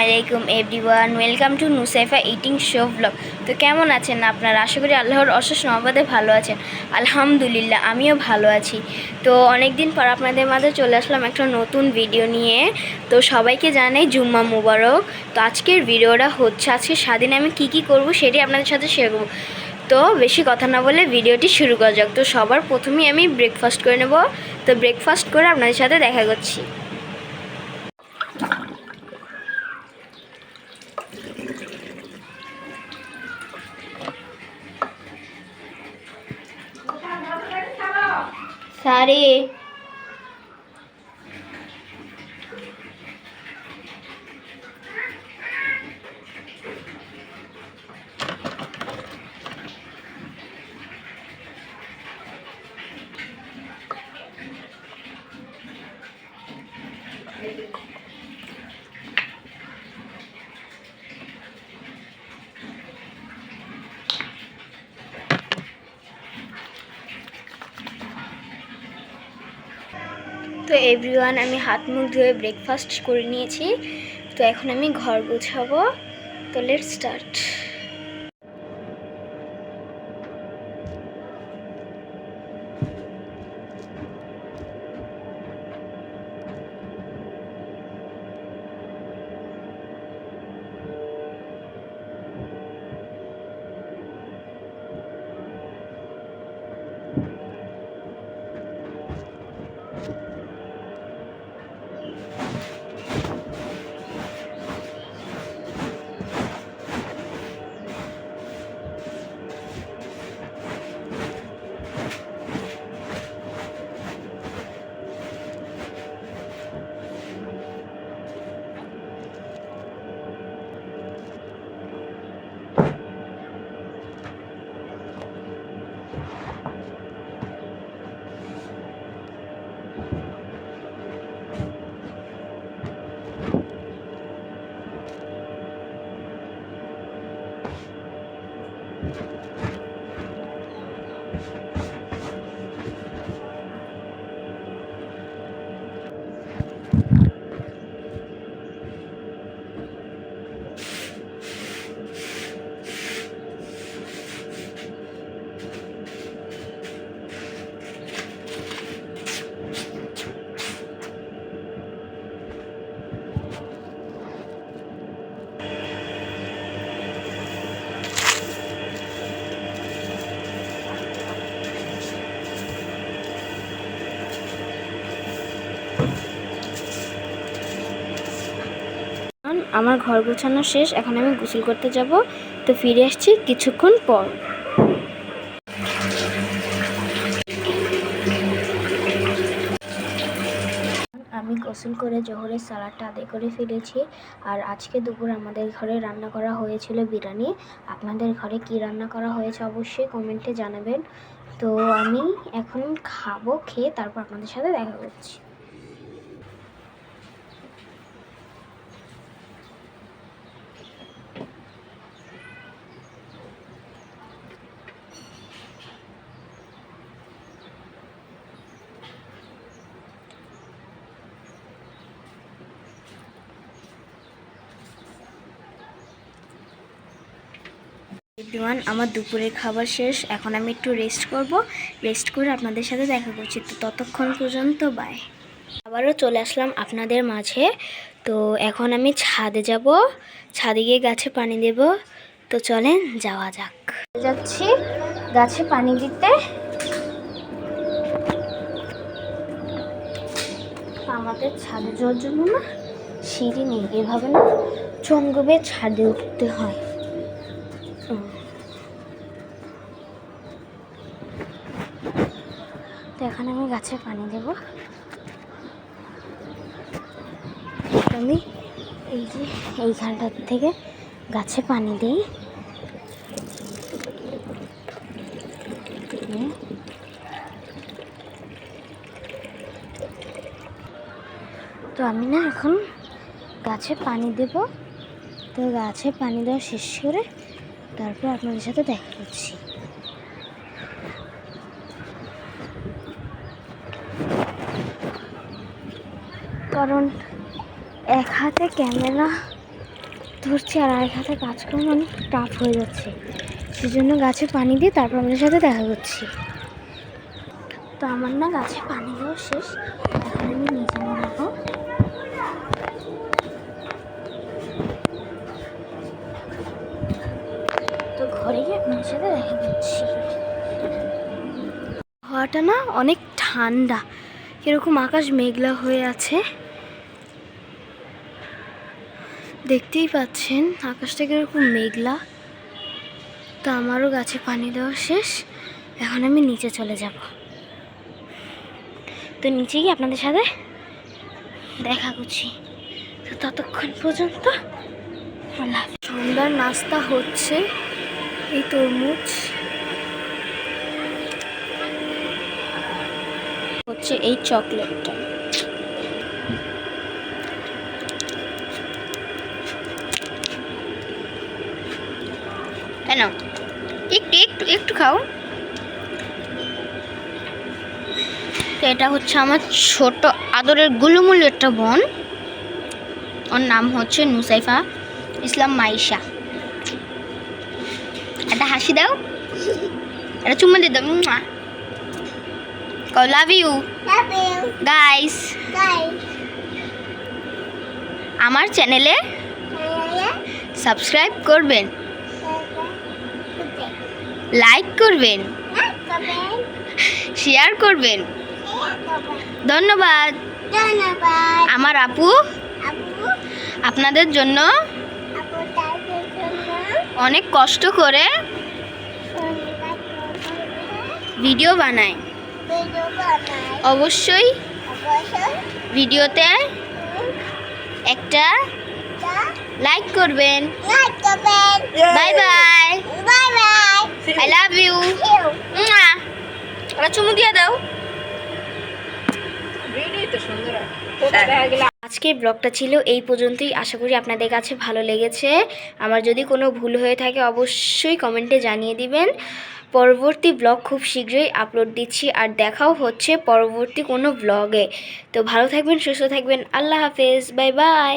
আলাইকুম everyone, welcome to Nusaifa eating show blog. তো কেমন আছেন আপনারা? আশা করি আল্লাহর অশেষ রহমতে ভালো আছেন। আলহামদুলিল্লাহ, আমিও ভালো আছি। তো অনেক দিন পর আপনাদের মাঝে চলে আসলাম একটা নতুন ভিডিও নিয়ে। তো সবাইকে জানাই জুম্মা মুবারক। তো আজকের ভিডিওটা হচ্ছে আজকে স্বাধীনে আমি কি করব সেটাই আপনাদের সাথে শেয়ার করব। তো বেশি কথা না বলে ভিডিওটি শুরু করা যাক। তো সবার প্রথমেই আমি ব্রেকফাস্ট করে নেব। তো ব্রেকফাস্ট করে আপনাদের সাথে দেখা করছি। সারি তো এভরিওয়ান, আমি হাত মুখ ধুয়ে ব্রেকফাস্ট করে নিয়েছি। তো এখন আমি ঘর গোছাবো। তো লেটস স্টার্ট। আমার ঘর গোছানো শেষ, এখন আমি গোসল করতে যাব। তো ফিরে আসছি কিছুক্ষণ পর। আমি গোসল করে জোহরের সালাদটা আদায় করে ফেলেছি। আর আজকে দুপুর আমাদের ঘরে রান্না করা হয়েছিল বিরিয়ানি। আপনাদের ঘরে কি রান্না করা হয়েছে অবশ্যই কমেন্টে জানাবেন। তো আমি এখন খাবো, খেয়ে তারপর আপনাদের সাথে দেখা করছি। এভরিওয়ান, আমার দুপুরের খাবার শেষ, এখন আমি একটু রেস্ট করব। রেস্ট করে আপনাদের সাথে দেখা করছি। তো ততক্ষণ পর্যন্ত বাই। আবারও চলে আসলাম আপনাদের মাঝে। তো এখন আমি ছাদে যাব, ছাদে গিয়ে গাছে পানি দেব। তো চলেন যাওয়া যাক। যাচ্ছি গাছে পানি দিতে। আমাদের ছাদে যাওয়ার জন্য না সিঁড়ি নেই, এভাবে না চমকে ছাদে উঠতে হয়। তো এখন আমি গাছে পানি দেব। আমি এই যে এইখানটার থেকে গাছে পানি দিই। তো আমি না এখন গাছে পানি দেব। তো গাছে পানি দেওয়া শেষ করে তারপর আপনাদের সাথে দেখা করছি। কারণ এক হাতে ক্যামেরা ধরছি আর এক হাতে কাজকর্ম অনেক টাফ হয়ে যাচ্ছে, সেজন্য গাছে পানি দিয়ে তারপর আমাদের সাথে দেখা করছি। তো আমার না গাছে পানি দেওয়া শেষ, এখন আমি নিচে নামবো। তো ঘরে গিয়ে আপনার সাথে দেখা করছি। হাওয়াটা না অনেক ঠান্ডা, কিরকম আকাশ মেঘলা হয়ে আছে, দেখতেই পাচ্ছেন আকাশটা কিরকম মেঘলা। তো আমারও গাছে পানি দেওয়া শেষ, এখন আমি নিচে চলে যাব। তো নিচে গিয়ে আপনাদের সাথে দেখা করছি। তো ততক্ষণ পর্যন্ত সন্ধ্যার নাস্তা হচ্ছে এই তরমুজ, হচ্ছে এই চকলেটটা। কেন একটু একটু একটু খাও। তো এটা হচ্ছে আমার ছোট আদরের গুলুমুলু একটা বোন, ওর নাম হচ্ছে নুসাইফা ইসলাম মাইশা। একটা হাসি দাও, একটা চুম্মা দিয়ে দাও। Love you guys. আমার চ্যানেলে সাবস্ক্রাইব করবেন, লাইক করবেন, শেয়ার করবেন। ধন্যবাদ। আমার আপু আপনাদের জন্য অনেক কষ্ট করে ভিডিও বানায়। অবশ্যই ভিডিওতে একটা লাইক করবেন। Bye bye, I love you. ওরা চুমু দিয়ে দাও। আজকের ব্লগটা ছিল এই পর্যন্তই, আশা করি আপনাদের কাছে ভালো লেগেছে। আমার যদি কোনো ভুল হয়ে থাকে অবশ্যই কমেন্টে জানিয়ে দিবেন। পরবর্তী ব্লগ খুব শীঘ্রই আপলোড দিচ্ছি, আর দেখাও হচ্ছে পরবর্তী কোনো ব্লগে। তো ভালো থাকবেন, সুস্থ থাকবেন, আল্লাহ হাফেজ, বাই বাই।